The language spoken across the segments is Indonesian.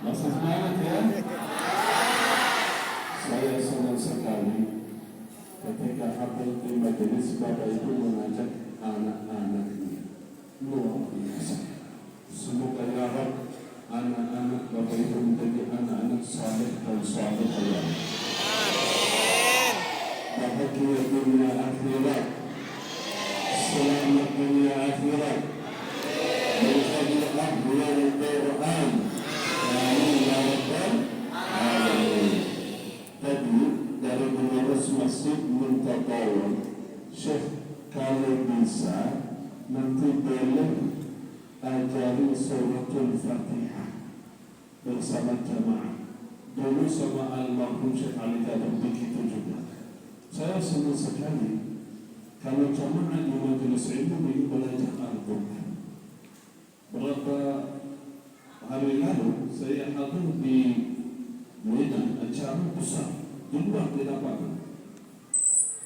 Masih semangat ya? Saya senang sekali ketika hafal di majelis Bapak Ibu mengajak anak-anaknya. Luar biasa. Semoga ya Rabb anak-anak Bapak Ibu menjadi anak-anak saleh dan salehah. Bahagia dunia akhirat, selamat dunia akhirat, menjadi ahlul Quran. Amin ya rabbal alamin. Tadi dari pengurus Masjid Muntatawun, Syekh kalau bisa nanti boleh ajari suratul Fatihah bersama jamaah. Dulu sama almarhum Syekh Ali Kadam begitu juga. Saya senang sekali kalau jamaah di majelis ilmu ini belajar Al-Quran. Berapa hari lalu saya hadir di Medan acara besar di luar di lapangan.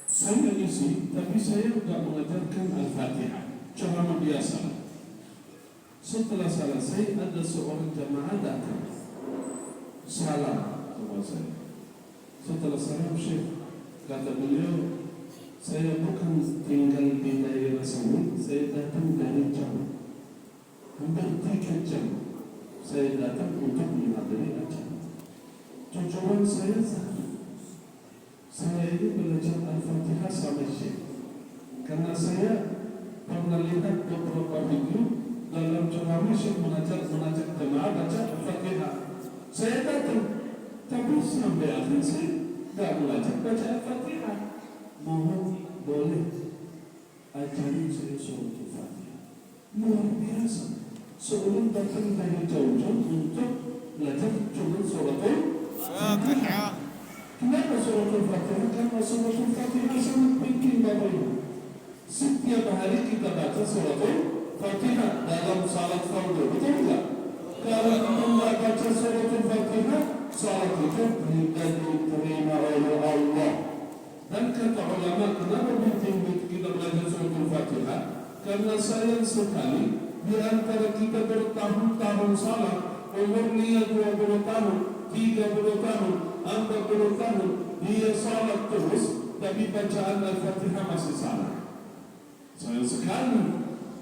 Saya isi, tapi saya tidak mengajarkan Al-Fatihah, ceramah biasa. Setelah selesai ada seorang jamaah datang, salam sama saya. Setelah salam Syekh, kata beliau, saya bukan tinggal di daerah sini, saya datang dari jauh. Hampir 3 jam saya datang untuk menghadiri acara. Tujuan saya satu, saya ini belajar Al-Fatihah sama Syekh, karena saya pernah lihat beberapa video dalam ceramah Syekh mengajak jemaah baca Al-Fatihah. Saya datang, tapi sampai akhir saya tidak belajar baca Al-Fatihah. Mohon boleh ajarin saya surah Al-Fatihah. Luar biasa. Sebelum datang dari jauh-jauh untuk belajar cuma surah Al-Fatihah. Kenapa surah Al-Fatihah? Karena surah Al-Fatihah sangat penting Bapak Ibu. Setiap hari kita baca surah Al-Fatihah dalam salat fardu, betul tidak? Kalau kita tidak baca surah Al-Fatihah, salat kita tidak diterima oleh Allah. Dan kata ulama, kenapa penting kita belajar surah Al-Fatihah? Karena sayang sekali di antara kita bertahun-tahun salat, umurnya 20 tahun, 30 tahun, 40 tahun, dia salat terus, tapi bacaan Al-Fatihah masih salah. Sayang sekali,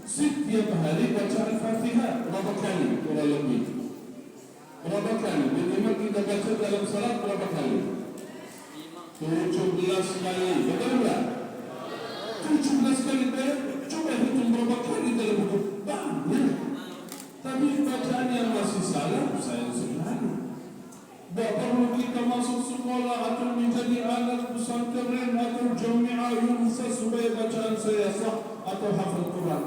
setiap hari baca Al-Fatihah berapa kali? Kurang lebih berapa kali? Minimal kita baca dalam salat berapa kali? 17 kali, betul tak? 17 kali, coba hitung berapa kali dalam hidup. Banyak. Tapi bacaan yang masih salah, sayang sekali. Tak perlu kita masuk sekolah atau menjadi anak pesantren atau jamiah Yunus supaya bacaan saya sah atau hafal Quran.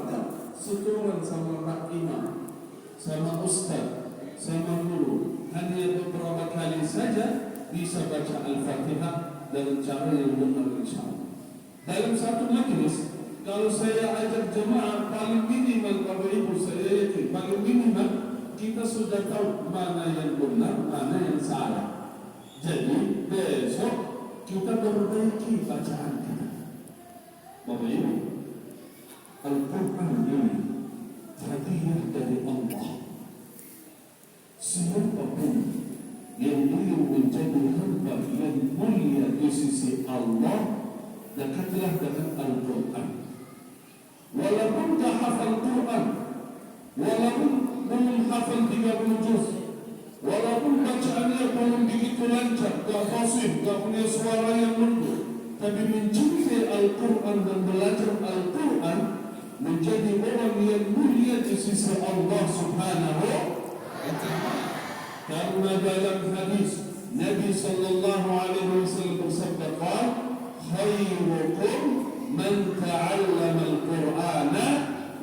Setoran sama Pak Imam, sama Ustaz, sama guru, hanya beberapa kali saja bisa baca Al-Fatihah dengan cara yang benar insyaAllah. Dalam satu majlis, kalau saya ajak jemaah, paling minimal Bapak Ibu saya yakin, paling minimal kita sudah tahu mana yang benar, mana yang salah. Jadi besok kita perbaiki bacaan kita. Bapak Ibu, Al-Quran ini hadiah dari Allah. Siapapun yang ingin menjadi hamba yang mulia di sisi Allah, dekatlah dengan Al-Quran. Walaupun tak hafal Quran, walaupun belum hafal 30 juz, walaupun bacaannya belum begitu lancar, tak fasih, tak punya suara yang merdu, tapi mencintai Al-Quran dan belajar Al-Quran, menjadi orang yang mulia di sisi Allah Subhanahu wa ta'ala. Karena dalam hadis Nabi sallallahu alaihi wasallam bersabda, khairukum man ta'allama al-Qur'ana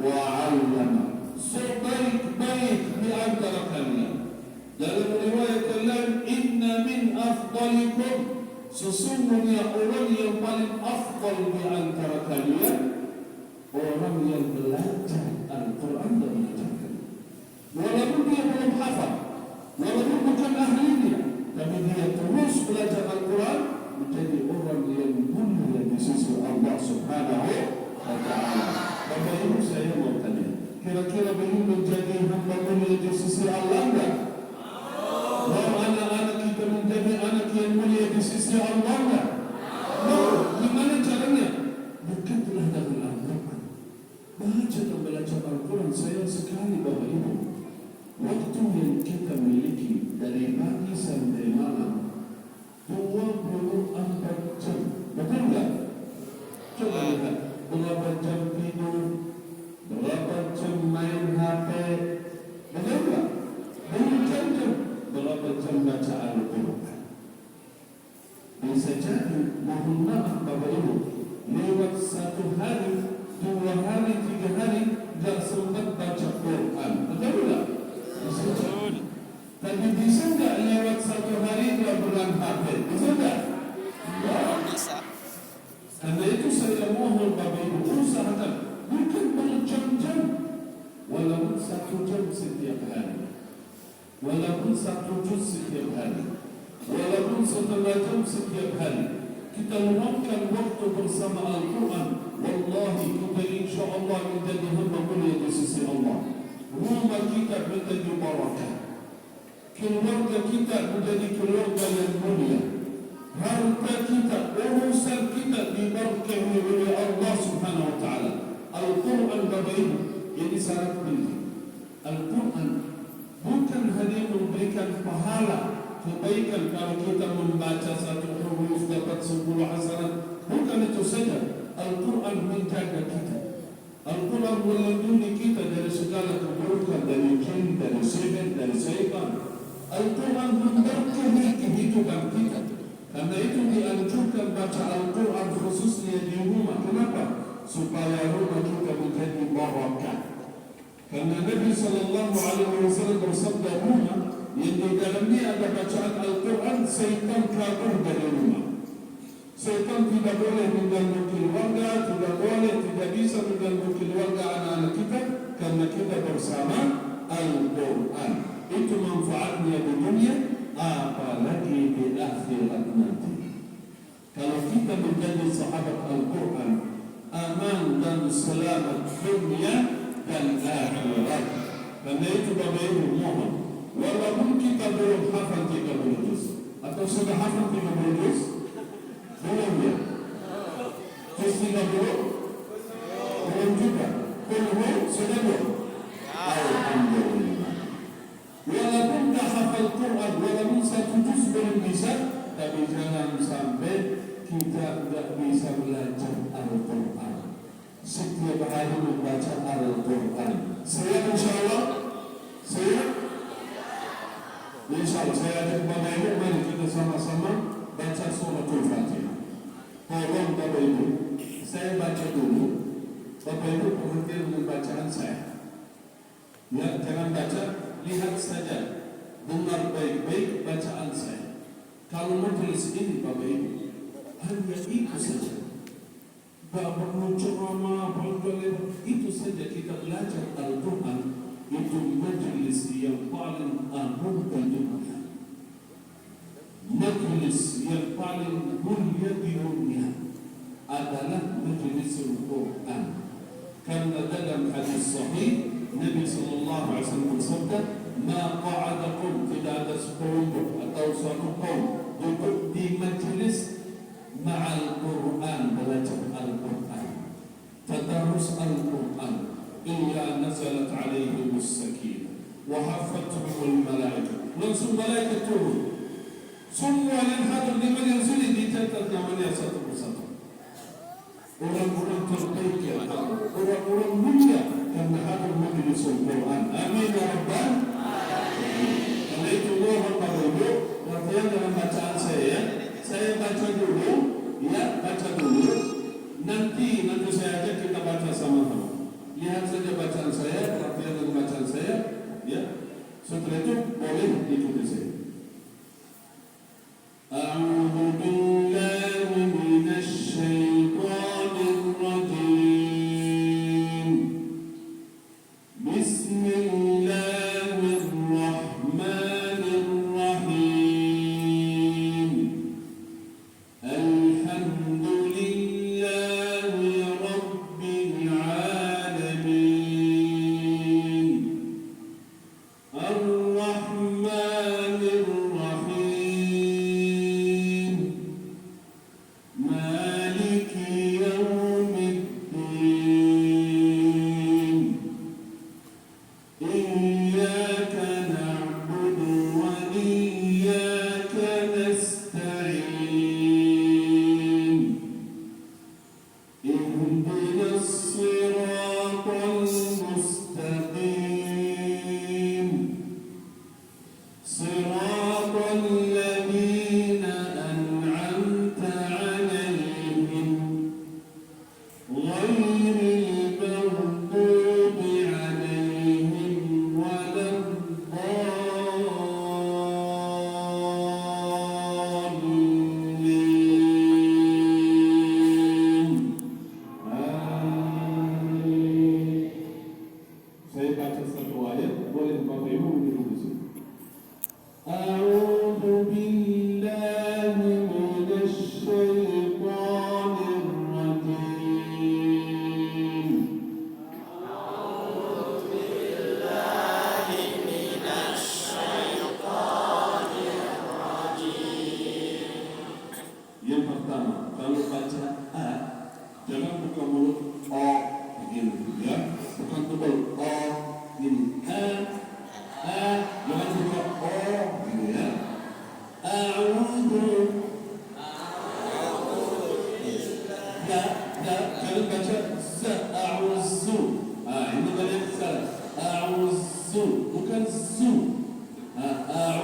wa 'allama. Sebaik-baik di antara kalian. Dalam riwayat lain, inna min afdalikum, sesungguhnya orang yang paling afdal di antara kalian, orang yang belajar Al-Quran dan mengajarkan. Walaupun dia belum hafal, walaupun bukan ahlinya, tapi dia terus belajar Al-Quran, menjadi orang yang mulia di sisi Allah Subhanahu wa ta'ala. Bapak Ibu, saya mau tanya, kira-kira belum menjadi hamba mulia di sisi Allah enggak? sisi Allah nggak? Mau. Gimana caranya? Dekatlah dengan Al-Quran. Baca dan belajar Al-Quran. Sayang sekali Bapak Ibu, waktu yang kita miliki dari pagi sampai malam 24 jam. Betul nggak? Coba lihat, berapa jam tidur, berapa jam main HP, betul nggak? Jam-jam, berapa jam baca Al-Quran. Bisa jadi, mohon maaf Bapak Ibu, lewat 1 hari, 2 hari, 3 hari, gak sempat baca Quran. Betul nggak? Bisa jadi. Tapi bisa nggak lewat 1 hari 2 bulan HP? Bisa nggak? Ya. Bisa. Karena itu saya mohon Bapak Ibu usahakan, bukan berjam-jam, walaupun 1 jam setiap hari, walaupun 1 juz setiap hari, walaupun 1/2 jam setiap hari, kita luangkan waktu bersama Al-Quran. Wallahi kita insyaAllah menjadi hamba mulia di sisi Allah. Rumah kita menjadi barakah, keluarga kita menjadi keluarga yang mulia, harta kita, urusan kita diberkahi oleh Allah Subhanahu wa taala. Al-Quran Bapak Ibu, ini syarat penting. Al-Quran bukan hanya memberikan pahala kebaikan kalau kita membaca 1 huruf dapat 10 hasanat. Bukan itu saja. Al-Quran menjaga kita. Al-Quran melindungi kita dari segala keburukan, dari jin, dari sihir, dari syaitan. Al-Quran memberkahi kehidupan kita. Karena itu dianjurkan baca Al-Quran khususnya di rumah. Kenapa? Supaya rumah kita menjadi barakah. Karena Nabi SAW bersabda, rumah yang di dalamnya ada bacaan Al-Quran, syaitan kabur dari rumah. Syaitan tidak boleh mengganggu keluarga, tidak bisa mengganggu keluarga anak-anak kita, karena kita bersama Al-Quran. Itu manfaatnya di dunia, apalagi di akhirat nanti. Kalau kita menjadi sahabat Al-Quran, aman dan selamat dunia dan akhirat. Karena itu Bapak Ibu mohon, walaupun kita belum hafal 30 juz, atau sudah hafal 30 juz, belum ya? Juz 30? Belum juga. Belum sudah belum? Alhamdulillah. Walaupun dah hafal Quran, walaupun 1 juz belum bisa, tapi jangan sampai kita tidak bisa belajar Al-Quran. Setiap hari membaca Al-Quran. Saya insyaAllah, insyaAllah saya ajak Bapak Ibu, mari kita sama-sama baca suratul Fatihah. Tolong Bapak Ibu, saya baca dulu, Bapak Ibu perhatian dengan bacaan saya. Ya, jangan baca, lihat saja, dengar baik-baik bacaan saya. Kalau majelis ini Bapak Ibu, hanya itu saja, gak perlu ceramah, itu saja kita belajar Al-Quran. Itu majelis yang paling agung di dunia, majelis yang paling mulia di dunia adalah majelis Al-Quran. Karena dalam hadis sahih Nabi SAW bersabda, ma qa'adakum, tidak ada sekelompok atau suatu kaum duduk di majelis ma'al Quran, belajar Al-Quran, tadarus Al-Quran, illa nazalat alaihimus sakinah wa hafathumul malaikah. Langsung malaikat turun. Semua yang hadir di majelis ini dicatat namanya satu persatu. Orang-orang terbaik ya Allah, orang-orang mulia karena hadir majelis Al-Quran. Amin ya rabbal alamin. Karena itu mohon Bapak Ibu, perhatian dalam bacaan saya. Saya baca dulu, ya baca dulu. Nanti saya ajak kita baca sama-sama. Lihat saja bacaan saya, perhatian dengan bacaan saya, ya. Setelah itu boleh ikuti saya. A'udzu billahi minasy syaithanir rajim. Bismillahirrahmanirrahim. Alhamdulillahi rabbil alamin. Ar-Rahmanir Rahim.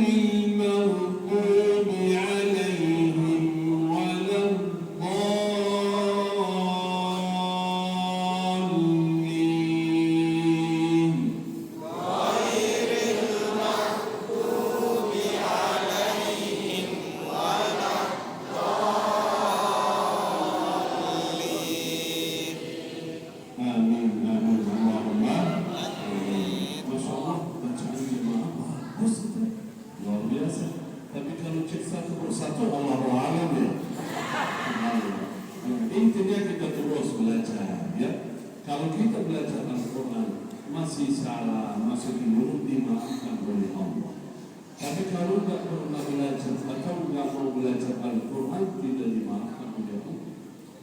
المغضوب عليهم ولا الضالين. Amin, amin, Allahumma amin. Masya Allah, bacaan jemaah bagus itu, luar biasa. Tapi kalau cek satu persatu, Allahu a'lam ya. Intinya kita terus belajar, ya. Kalau kita belajar Al-Quran masih salah, masih keliru, dimaafkan oleh Allah. Tapi kalau tidak pernah belajar atau tidak mau belajar Al-Quran, tidak dimaafkan oleh Allah.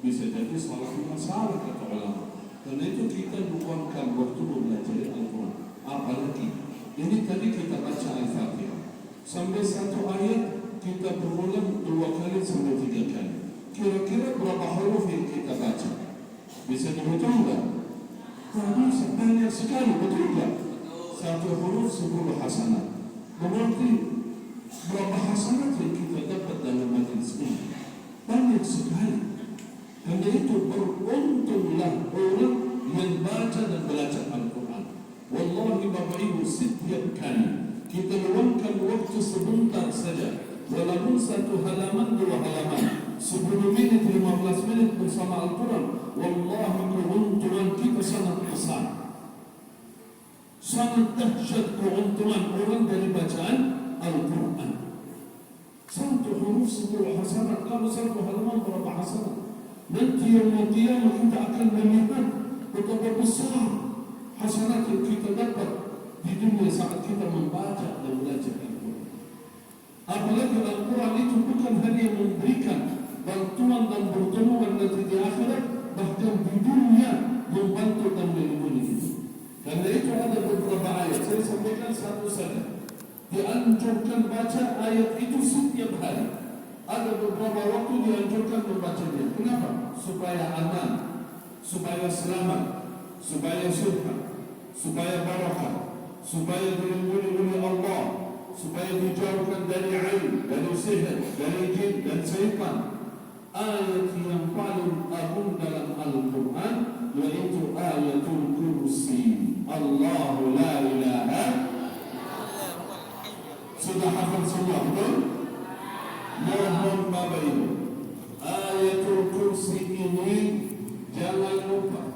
Bisa jadi salah masalah kata ulama. Karena itu kita luangkan waktu belajar Al-Quran. Apalagi ini tadi kita baca Al-Fatihah sampai satu ayat kita berulang 2 kali sampai 3 kali. Kira-kira berapa huruf yang kita baca? Bisa dihitung enggak? Bisa, banyak sekali, betul enggak? Satu huruf 10 hasanat. Berarti berapa hasanat yang kita dapat dalam majlis ini? Banyak sekali. Karena itu beruntunglah orang yang baca dan belajar Al-Quran. Wallahi Bapak Ibu, setiap kali kita luangkan waktu sebentar saja, walaupun 1 halaman 2 halaman, 10 menit 15 menit bersama Al-Quran, wallahi keuntungan kita sangat besar. Sangat dahsyat keuntungan orang dari bacaan Al-Quran. 1 huruf 10 hasanat. Kalau 1 halaman berapa hasanat? Nanti yang qiyamah kita akan melihat betapa besar hasanat yang kita dapat di dunia saat kita membaca dan belajar Al-Quran. Apalagi Al-Quran itu bukan hanya memberikan bantuan dan pertolongan nanti di akhirat, bahkan di dunia membantu dan melindungi kita. Karena itu ada beberapa ayat, saya sampaikan satu saja. Dianjurkan baca ayat itu setiap hari. Ada beberapa waktu dianjurkan membacanya. Kenapa? Supaya aman, supaya selamat, supaya surga, supaya barakah, supaya dilindungi oleh Allah, supaya dijauhkan dari aib, dari sihir, dari jin dan syaitan. Ayat yang paling agung dalam Al-Quran yaitu ayatul kursi. Allahu la ilaha. Sudah hafal semua, betul? Mohon Bapak Ibu, ayatul kursi ini jangan lupa,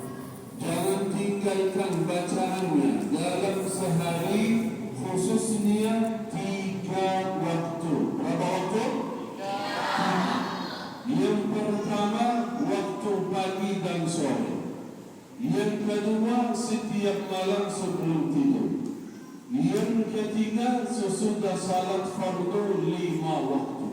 jangan tinggalkan bacaannya dalam sehari, khususnya 3 waktu. Berapa waktu? Yang pertama waktu pagi dan sore. Yang kedua setiap malam sebelum tidur. Yang ketiga sesudah salat fardu 5 waktu.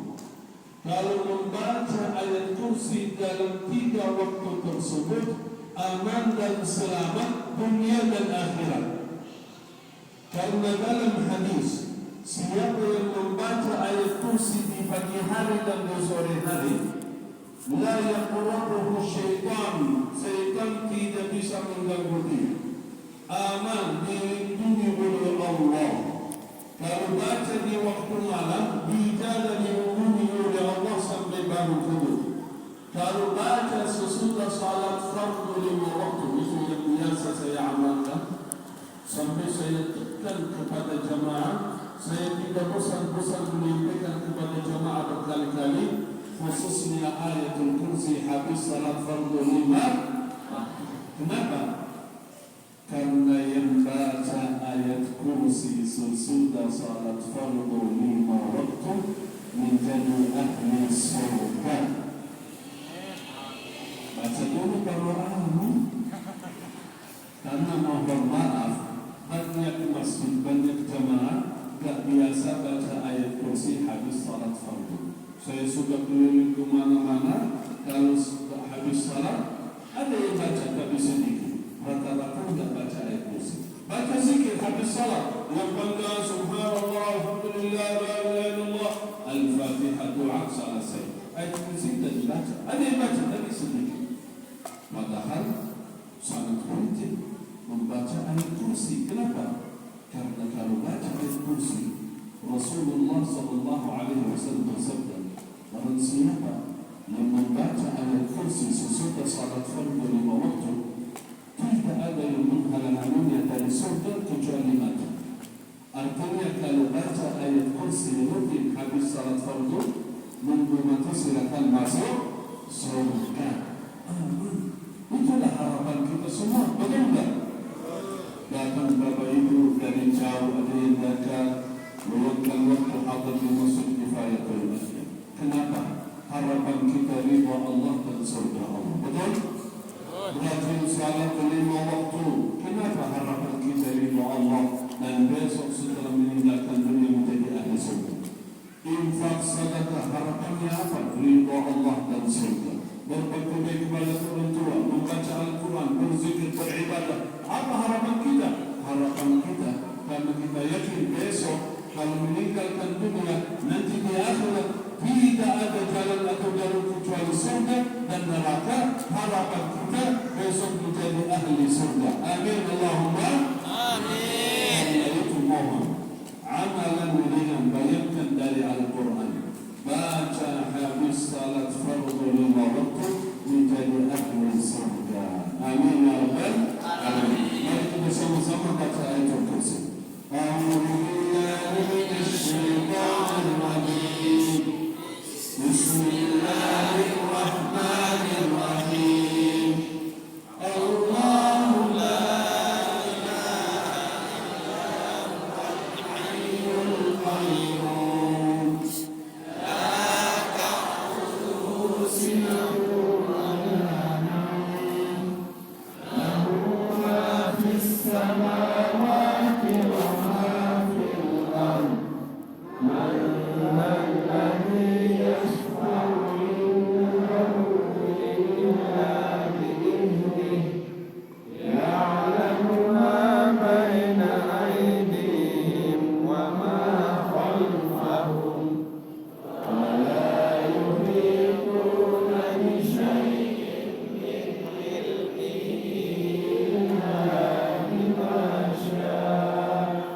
Kalau membaca ayat kursi dalam 3 waktu tersebut, aman dan selamat dunia dan akhirat. Karena dalam hadis, siapa yang membaca ayat kursi di pagi hari dan di sore hari, la yaqrabuhu syaitan, syaitan tidak bisa mengganggu dia. Aman, dilindungi oleh Allah. Kalau baca di waktu malam, dijaga dilindungi oleh Allah sampai bangun tidur. Kalau baca sesudah salat fardu 5 waktu, itu yang biasa saya amalkan. Sampai saya tekan kepada jamaah, saya tidak bosan-bosan menyampaikan kepada jamaah berkali-kali, khususnya ayatul kursi habis salat fardu 5. Kenapa? Karena yang baca ayat kursi sesudah salat fardu 5 waktu menjadi ahli surga. Baca dulu baru amin. Karena mohon maaf, banyak masjid, banyak jamaah gak biasa baca ayat kursi habis salat fardu. Saya sudah keliling ke mana-mana, kalau sudah habis salat ada yang baca tapi sedikit. Rata-rata tidak baca ayat kursi. Baca zikir habis salat, yang bangga subhanallah, alhamdulillah, la ilaha illallah, al-fatihah, doa selesai. Ayat kursi tidak dibaca. Ada yang baca tapi sedikit. Padahal sangat penting membaca ayat kursi. Kenapa? Karena kalau baca ayat kursi, Rasulullah Sallallahu Alaihi Wasallam bersabda, barang siapa yang membaca ayat kursi sesudah salat fardu 5 waktu, tidak ada yang menghalang-halanginya dari surga kecuali mati. Artinya kalau baca ayat kursi rutin habis salat fardu, nunggu mati silakan masuk surga. Amin. Itulah harapan kita semua, betul tak? Datang Bapak Ibu dari jauh, ada yang dekat, meluangkan waktu hadir di masjid Kifayatul Masjid. Kenapa? Harapan kita ridha Allah dan surga Allah. Betul? Berakhir salat 5 waktu. Kenapa harapan kita ridha Allah dan besok setelah meninggalkan dunia menjadi ahli surga? Infak sedekah, harapannya apa? Ridha Allah dan surga. Berbakti baik kepada orang tua, membaca Al-Quran, berzikir, beribadah. Apa harapan kita? Harapan kita karena kita yakin besok kalau meninggalkan dunia, nanti di akhirat tidak ada jalan atau jalur kecuali surga dan neraka. Harapan kita besok menjadi ahli surga. Amin Allahumma amin. Itu mohon amalan ringan, bayangkan dari Al-Quran, baca habis salat fardu 5 waktu menjadi ahli surga. Amin ya rabbal alamin. Mari kita sama-sama baca ayat kursi. A'udzu billahi minasy syaithanir rajim. Bismillahirrahmanirrahim. Allahu la ilaha illa huwal hayyul qayyum. La ta'khudhuhu sinatun wa la nawm. Lahu ma fis samawati wa ma fil ardh. Man alladhi yashfa'u indahu illa bi'idhnihi. Ya'lamu ma baina aydihim wa ma khalfahum. Wa la yuhituna bi shay'in min ilmihi illa bima sha'a.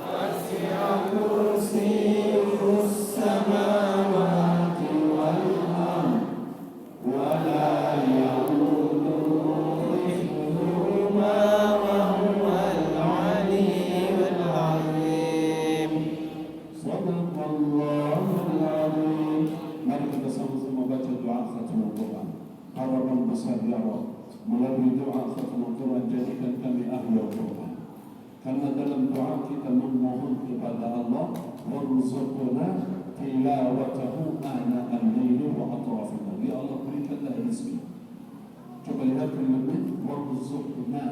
Wasi'a kursiyyuhu as-samawati wal ardh wa la ya'uduhu hifdhuhuma wa huwal 'aliyyul 'azim. Sadaqallahul 'azim. Mari kita sama-sama baca doa khatamul Quran. Harapan besar ya Rabb, melalui doa khatamul Quran jadikan kami ahli Al-Quran. Karena dalam doa kita memohon kepada Allah, warzuqna tilawatahu ana al-laili wa atrafan nahar. Ya Allah, berikanlah rezeki. Coba lihat kalimat warzuqna.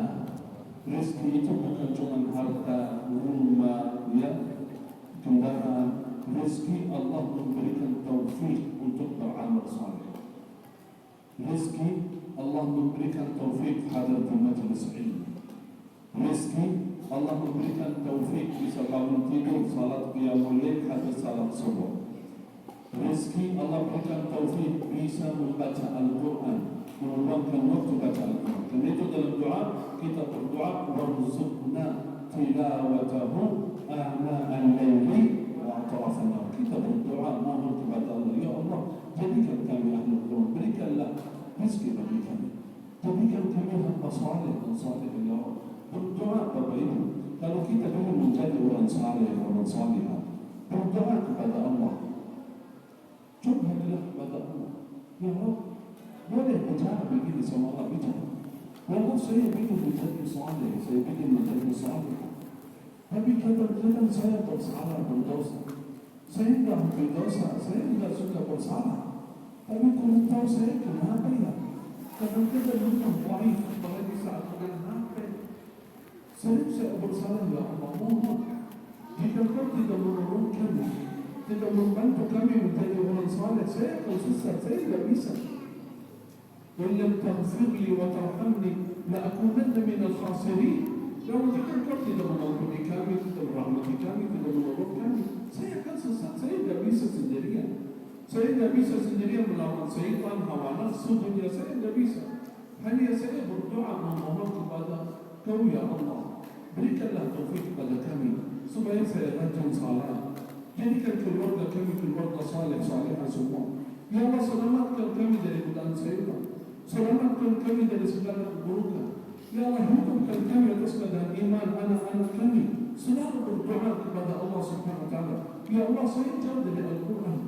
Rezeki itu bukan cuma harta, rumah, ya, kendaraan. Rezeki Allah memberikan taufik untuk beramal saleh. Rezeki Allah memberikan taufik hadir di majelis ilmu. Rezeki Allah memberikan taufik bisa bangun tidur, salat qiyamul lail, hadir salat subuh. Rezeki Allah berikan taufik bisa membaca Al-Quran, meluangkan waktu baca Al-Quran. Dan itu dalam doa kita berdoa warzuqna tilawatahu ana al-laili wa atrafan nahar. Kita berdoa mohon kepada Allah, ya Allah, jadikan kami ahli Al-Quran, berikanlah rezeki bagi kami, jadikan kami hamba saleh dan saleh ya Allah. Berdoa Bapak Ibu, kalau kita ingin menjadi orang saleh, orang salihah, berdoa kepada Allah. Curhatlah kepada Allah. Ya Allah, boleh bicara begini sama Allah, bicara. Ya Allah, saya ingin menjadi saleh, saya ingin menjadi saleh. Tapi kadang-kadang saya bersalah, berdosa. Saya tidak berdosa, saya tidak suka bersalah. Tapi kalau tahu saya kenapa ya? Kadang-kadang lupa baik, apalagi saat dengan HP. Saya bersalah ya Allah, mohon jika kau tidak menolong kami, tidak membantu kami menjadi orang saleh, saya akan susah, saya tidak bisa. Walam taghfirli wa tarhamni la akunanna minal khasirin. Kalau jika kau tidak mengampuni kami, tidak merahmati kami, tidak menolong kami, saya akan susah, saya tidak bisa sendirian. Saya tidak bisa sendirian melawan syaitan, hawa nafsu, dunia, saya tidak bisa. Hanya saya berdoa memohon kepada Kau ya Allah, berikanlah taufik kepada kami supaya saya rajin salat, Jadikan keluarga kami keluarga saleh salehah semua. Ya Allah, selamatkan kami dari godaan syaitan. Selamatkan kami dari segala keburukan. Ya Allah, hidupkan kami atas keadaan iman anak-anak kami. Selalu berdoa kepada Allah Subhanahu wa taala. Ya Allah, saya jauh dari Al-Quran.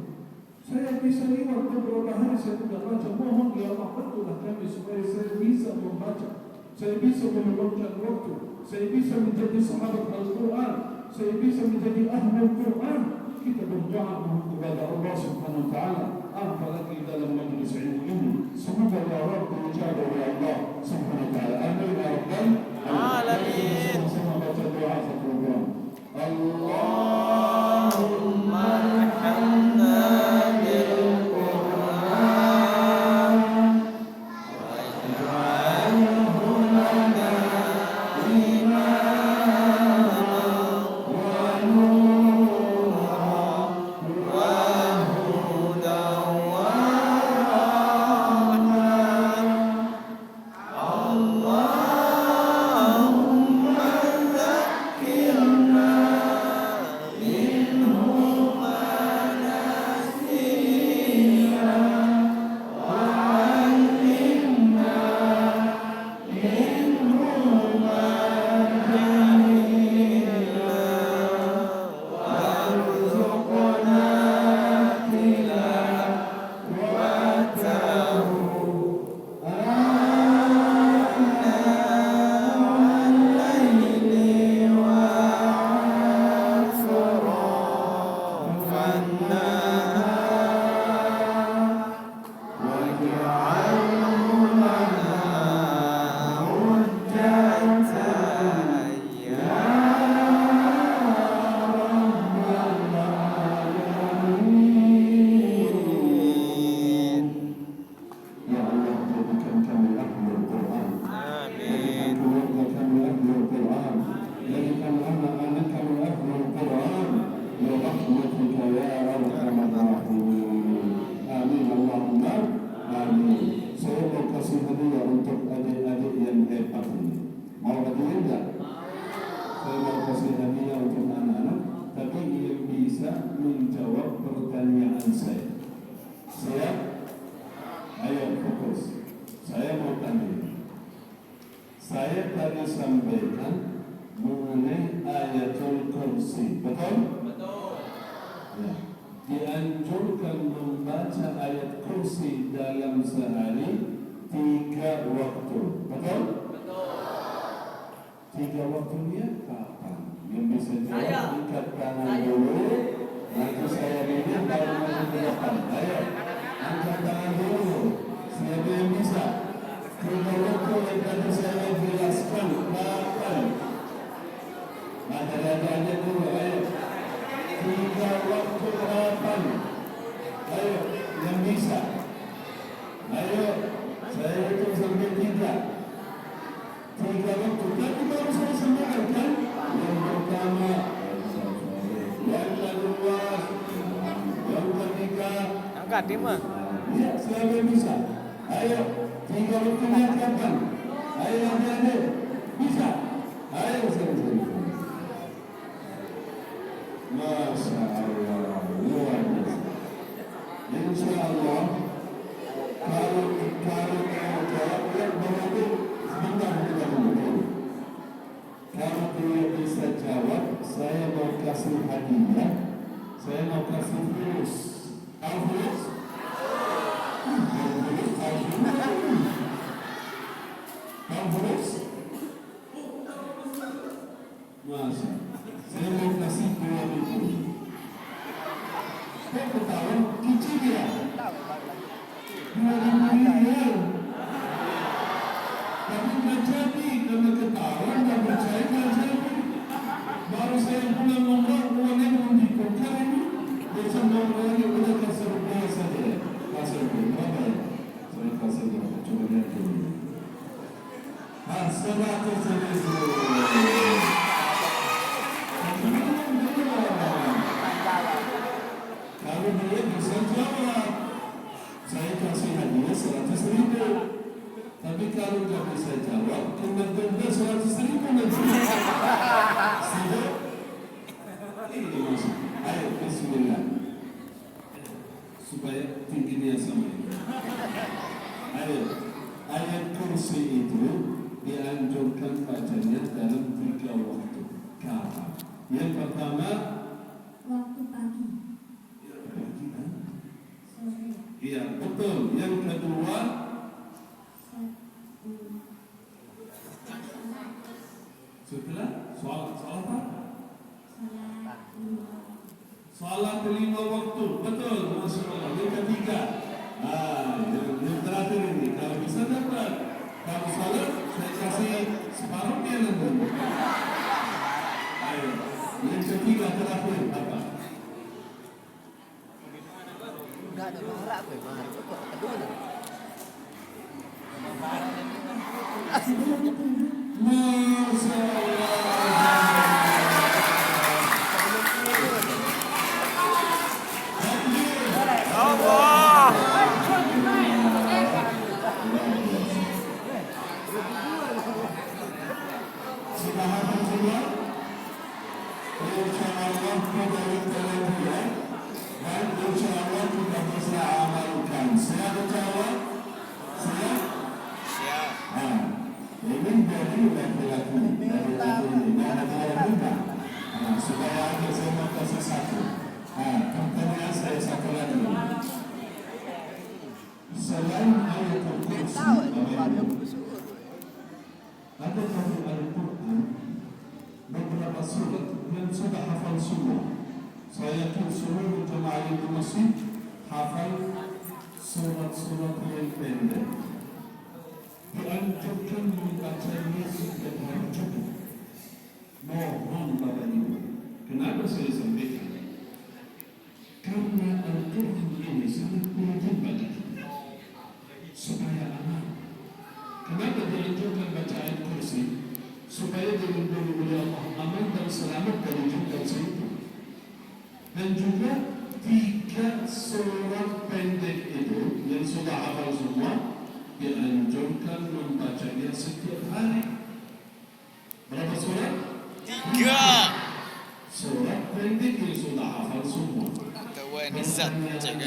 Saya bisa lewat beberapa hari saya tidak baca. Mohon ya Allah, bantulah kami supaya saya bisa membaca. Saya bisa meluangkan waktu. Saya bisa menjadi sahabat Al-Quran. Saya bisa menjadi ahlul Quran. Kita berdoa kepada Allah Subhanahu wa taala, apalagi dalam majlis ilmu ini. Semoga ya Rabb dijabah oleh Allah Subhanahu wa taala. Amin ya rabbal alamin. Sama baca doa satu doa. Allahumma arhamna bil Qur'an waj'alhu lana imaman wa nuran wa hudan wa rahmah. Allahumma zakkirna minhu ma nasina wa 'allimna minhu ma jahilna warzuqna tilawatahu والليل وأطراف النهار واجعله لنا حجة يا رب العالمين. Ya Allah, jadikan kami ahlul Quran. Jadikan keluarga kami ahlul Quran. Jadikan anak-anak kami ahlul Quran. Ya rahmatika ya arhamar rahimin. Amin Allahumma amin. Saya mau kasih hadiah untuk adik-adik yang hebat ini. Mau hadiah enggak? Saya mau kasih hadiah untuk anak-anak, tapi yang bisa menjawab pertanyaan saya. Siap? Ayo fokus. Saya mau tanya. Saya tadi sampaikan mengenai ayatul kursi, betul? Betul. Ya. Dianjurkan membaca ayat kursi dalam sehari 3 waktu, betul? Betul. 3 waktunya kapan? Yang bisa jawab angkat tangan dulu. Nanti saya minta baru maju ke depan. Ayo. Angkat tangan dulu. Siapa yang bisa? 3 waktu yang tadi saya jelaskan kapan? Ada dulu, ayo. 3 waktu kapan? Ayo, yang bisa. Ayo, saya hitung sampai 3. 3 waktu. Tapi baru saya sampaikan kan? Yang pertama, yang kedua, yang ketiga. Angkat dia mah. Ya, siapa yang bisa? Ayo, 3 waktunya kapan? Ayo, adik-adik. Bisa? Ayo, saya. Masya Allah, luar biasa. Insya Allah, kalau mau jawab, yang berarti sebentar kita dulu. Kalau dia bisa jawab, saya mau kasih hadiah. Saya mau kasih virus. Tahu virus? Virus? Masya. Saya mau kasih 2.000. Kok ketawa? Kicik ya? 2.000 rial. Tapi nggak jadi, karena ketawa nggak percaya nggak jadi. Baru saya pulang ngomong, uangnya mau ditukar ini. Besok ngomongnya udah kasih rupiah saja. Kasih rupiah, berapa ya? Saya kasih berapa? Coba lihat dulu. 100.000. Kalau dia bisa jawab, saya kasih hadiah 100.000. Tapi kalau dia bisa jawab, kena denda 100.000. supaya tingginya sama. Ayo, ayat kursi itu dianjurkan bacanya dalam 3 waktu. Kapan? Yang pertama, waktu pagi, ya pagi kan? sore, Iya, betul. Yang kedua, setelah sholat apa? Salat 5 waktu, betul, Masya Allah. Yang ketiga, yang terakhir ini, kalau bisa dapat, kalau salat, saya kasih separuhnya nanti. Ayo, yang ketiga terakhir apa? Udah ada pahala apa ya? Mahal itu kedua nih. Masya Allah. Sudah hafal semua? InsyaAllah kita berjalan dan insyaAllah kita bisa amalkan. Siap insyaAllah? Siap? Siap. Ini dari laki-laki dari ini ada juga. Supaya akhir saya mau kasih satu. Pertanyaan saya satu lagi. Selain ayatul kursi, ada dari Al-Quran beberapa surat yang sudah hafal semua. Saya yakin seluruh jemaah di masjid hafal surat-surat yang pendek. Dianjurkan membacanya setiap hari Jumat. Mohon Bapak Ibu, kenapa saya sampaikan? Karena Al-Quran ini sangat penting bagi kita supaya aman. Kenapa dianjurkan bacaan kursi? Supaya dilindungi oleh Allah, aman dan selamat dari jumlah itu. Dan juga 3 surat pendek itu yang sudah hafal semua dianjurkan membacanya setiap hari. Berapa surat? 3. Surat pendek yang sudah hafal semua. Tahu ini zat jaga.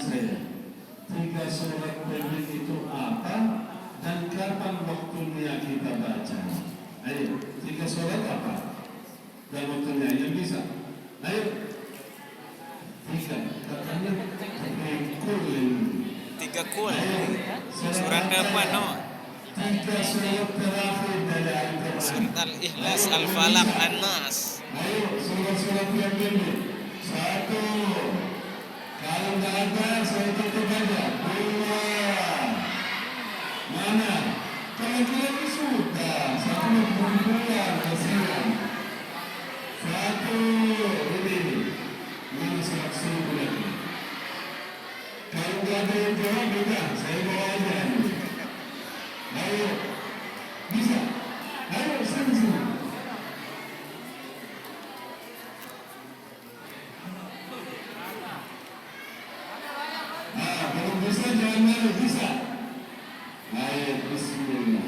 3 surat pendek itu apa dan kapan waktunya kita baca? Ayo, 3 surat apa? Dan waktunya yang bisa. Ayo. 3. Katanya kulin. 3 kul. Surat apa no? 3 surat terakhir dari Al-Quran. Surat Al-Ikhlas, Al-Falaq, An-Nas. Ayo, surat-surat yang ini. 1. Kalau nggak ada, saya tutup aja. 2. Mana? Kalau kalian sudah, 1 bulan kasihan. 1. Ini. Mana surat subuh lagi? Kalau nggak ada yang jawab, udah, saya bawa aja. Ayo, bisa. Ayo, sini. Kalau bisa jangan malu, bisa. Ayo, bismillah.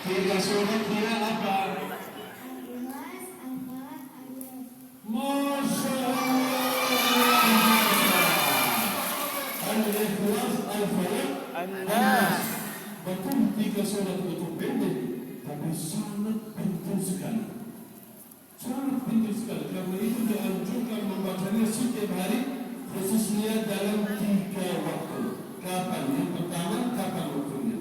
Tiga surat dia apa? Al-Ikhlas, Al-Falaq, An-Nas. Masya Allah. Al-Ikhlas, Al-Falaq, An-Nas. betul 3 surat itu pendek, tapi sangat penting sekali. Sangat penting sekali. Karena itu dianjurkan membacanya setiap hari, khususnya dalam 3 waktu. Kapan? Yang pertama, kapan waktunya?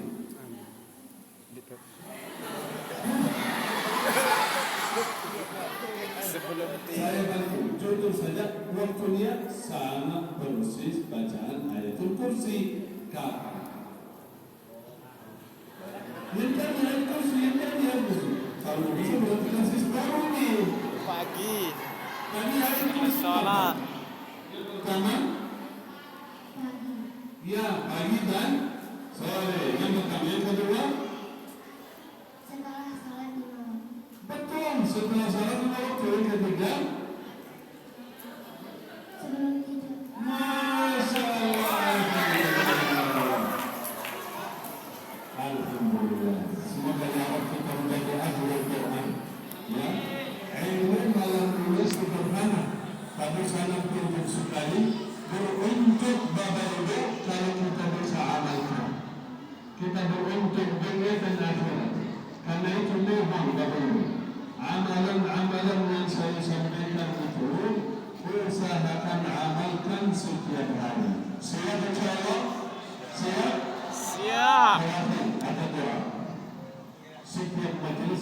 Sebelum Saya balik contoh saja, waktunya sangat persis bacaan ayatul kursi. Kapan? Yang tadi ayatul kursi, yang tadi habis. Kalau bisa berarti kasih separuh nih. pagi. Tadi ayatul kursi. Sholat. Kapan? Pagi, Ya, pagi dan sore. Yang pertama, yang kedua? setelah salat 5 waktu. Betul, setelah salat 5 waktu. Yang ketiga? Sebelum tidur. Masya Allah. Alhamdulillah. Semoga jawab kita menjadi ahli Al-Quran. Ya, ilmu malam ini sederhana, tapi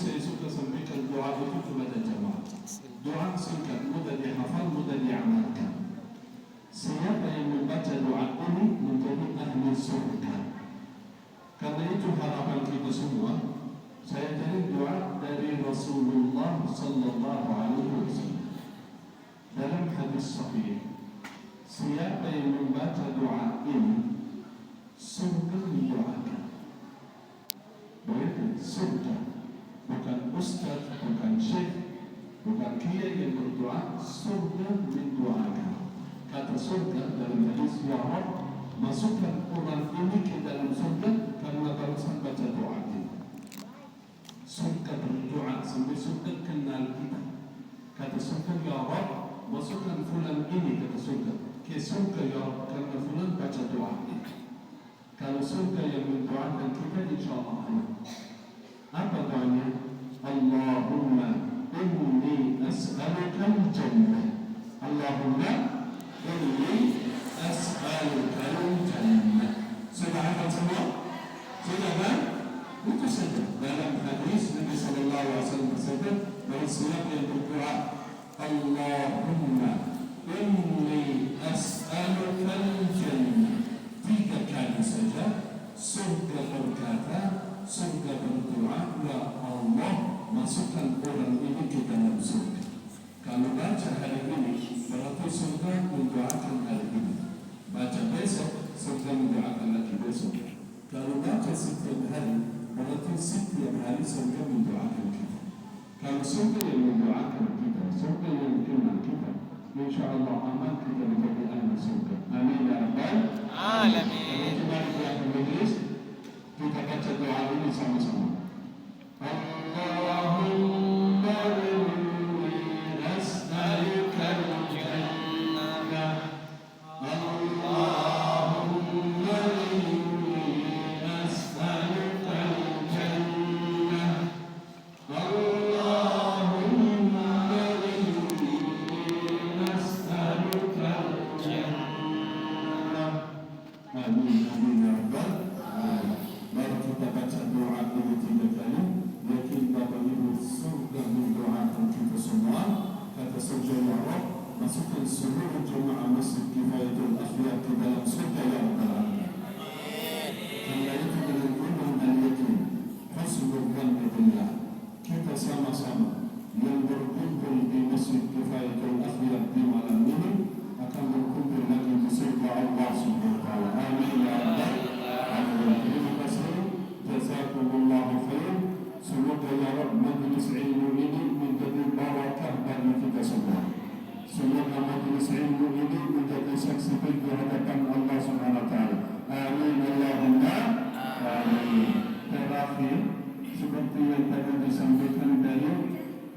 saya suka sampaikan doa itu kepada jamaah. Doa singkat, mudah dihafal, mudah diamalkan. Siapa yang membaca doa ini menjadi ahli surga. Karena itu harapan kita semua. Saya cari doa dari Rasulullah sallallahu alaihi wasallam. Dalam hadis sahih, siapa yang membaca doa ini, surga mendoakan. Begitu, surga. Bukan ustaz, bukan syekh, bukan kiai yang berdoa, surga mendoakan. Kata surga dalam hadis, ya Rabb, masukkan orang ini ke dalam surga karena barusan baca doa kita. Surga berdoa sampai surga kenal kita. Kata surga, ya Rabb, masukkan fulan ini, kata surga, ke surga ya Rabb karena fulan baca doa kita. Kalau surga yang mendoakan kita, insyaAllah Allah. Apa doanya? Allahumma inni as'alukal jannah. Allahumma inni as'alukal jannah. Sudah hafal semua? Sudah kan? Itu saja. Dalam hadis Nabi sallallahu alaihi wasallam bersabda, bahwa siapa yang berdoa Allahumma inni as'alukal jannah 3 kali saja, surga berkata, surga berdoa, ya Allah, masukkan orang ini ke dalam surga. Kalau baca hari ini, berarti surga mendoakan hari ini. Baca besok, surga mendoakan lagi besok. Kalau baca setiap hari, berarti setiap hari surga mendoakan kita. Kalau surga yang mendoakan kita, surga yang kenal kita, insyaAllah aman kita menjadi ahli surga. Amin ya Rabbal Alamin. Mari kita majlis, kita baca doa ini sama-sama. Allahumma inni as'alukal jannah. Allahumma inni as'alukal jannah. Allahumma inni as'alukal jannah. Amin, amin ya Rabbal alamin. Mari kita baca doa ini 3 kali. Yakin Bapak Ibu surga mendoakan kita semua. Kata surga ya Rabb, masukkan seluruh jemaah Masjid Kifayatul Akhlaq ke dalam surga ya Rabbal alamin. Karena itu dengan iman dan yakin, husnul dhanni billah, kita sama-sama yang berkumpul di Masjid Kifayatul Akhlaq di malam ini akan berkumpul lagi di surga Allah Subhanahu wa taala. Amin ya Rabbal alamin. Terima kasih. Jazakumullahu khair. Semoga ya Rabb majlis ilmu ini menjadi barakah bagi kita semua. Semoga majlis ilmu ini menjadi saksi di hadapan Allah Subhanahu wa taala. Amin Allahumma amin. Terakhir, seperti yang tadi disampaikan dari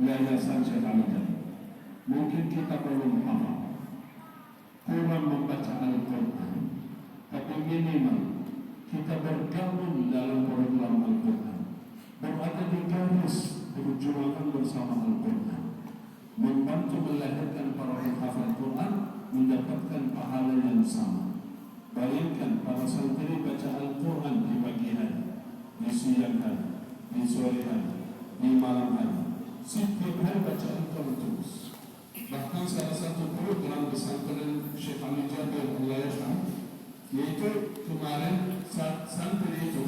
Yayasan Syekh Al-Jannah, mungkin kita belum hafal, kurang membaca Al-Quran, tapi minimal kita bergabung dalam program Al-Quran, berada di garis perjuangan bersama Al-Quran, membantu melahirkan para penghafal Quran, mendapatkan pahala yang sama. Bayangkan para santri baca Al-Quran di pagi hari, di siang hari, di sore hari, di malam hari, setiap hari baca Al-Quran terus. Bahkan salah satu program pesantren Syekh Ali Jabir Allah yarham, yaitu kemarin santri itu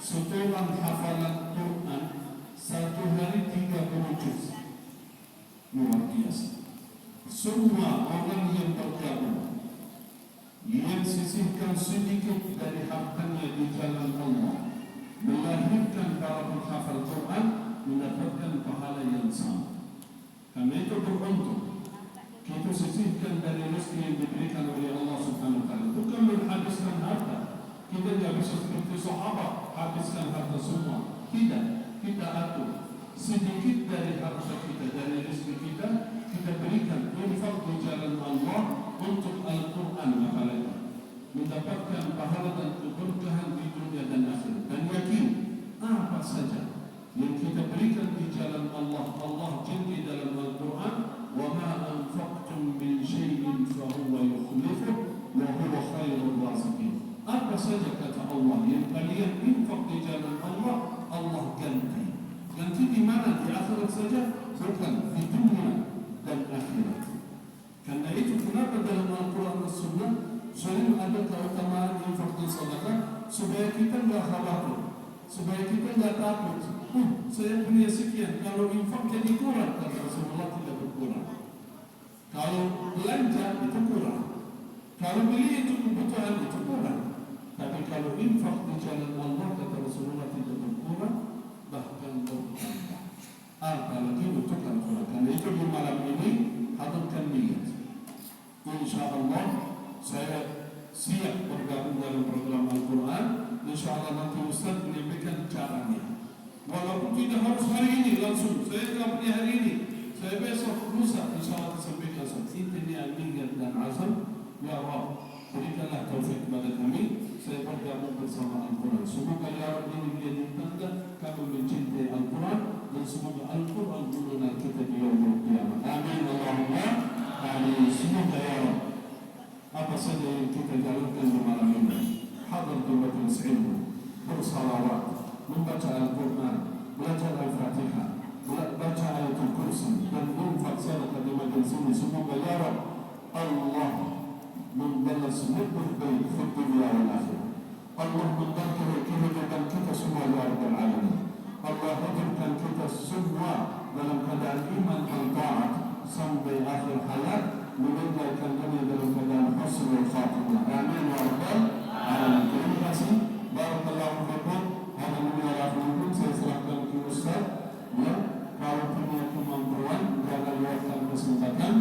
setoran hafalan Quran 1 hari 30 juz. Luar biasa. Semua orang yang bergabung, yang sisihkan sedikit dari hartanya di jalan Allah, melahirkan para penghafal Quran, mendapatkan pahala yang sama. Karena itu beruntung kita sisihkan dari rezeki yang diberikan oleh Allah Subhanahu wa taala. Bukan menghabiskan harta. Kita tidak bisa seperti sahabat habiskan harta semua. Tidak, kita atur sedikit dari harta kita, dari rezeki kita, kita berikan infak di jalan Allah untuk Al-Quran apalagi, mendapatkan pahala dan keberkahan di dunia dan akhirat. Dan yakin apa saja yang kita berikan di jalan Allah, Allah janji dalam Al-Quran, wa ma anfaqtum min syai'in fa huwa yukhlifuh wa huwa khairur raziqin. Apa saja kata Allah yang kalian infak di jalan Allah, Allah ganti. Ganti di mana saja, bukan di dunia dan akhirat. Karena itu kenapa dalam Al-Quran dan Sunnah sering ada keutamaan infak dan sedekah supaya kita nggak khawatir, supaya kita nggak takut. Saya punya sekian, kalau infak jadi kurang, kata Rasulullah tidak berkurang. Kalau belanja itu kurang, kalau beli itu kebutuhan itu kurang. Tapi kalau infak di jalan Allah, kata Rasulullah, tidak berkurang, bahkan bertambah. Apalagi untuk Al-Quran. Karena itu di malam ini hadirkan niat. InsyaAllah saya siap bergabung dalam program Al-Quran. InsyaAllah nanti Ustaz menyampaikan caranya. Walaupun tidak harus hari ini langsung, saya tidak punya hari ini, saya besok, lusa, insyaAllah disampaikan. Intinya niat dan azam. Ya Allah, berikanlah taufik kepada kami, saya bergabung bersama Al-Quran. Semoga ya Rabbi ini menjadi tanda kami mencintai Al-Quran, dan semoga Al-Quran mengenal kita di yaumul qiyamah. Amin Allahumma amin. Semoga ya Rabbi apa saja yang kita jalankan di malam ini, hadir di majelis ilmu, bersalawat, membaca Al-Quran, belajar Al-Fatihah, baca ayatul kursi, dan infak sedekah di majelis ini. Semoga ya Rabbi Allah membalas lebih baik di dunia dan akhirat. Allah memberkahi kehidupan kita semua ya Rabbal Alamin. Allah hidupkan kita semua dalam keadaan iman dan taat sampai akhir hayat, meninggalkan dunia dalam keadaan husnul khatimah. Amin ya Rabbal Alamin. Terima kasih. Barakallahu fikum. Hada min al-afdal. Saya serahkan ke Ustaz. Ya, kalau punya kemampuan, jangan lupakan kesempatan.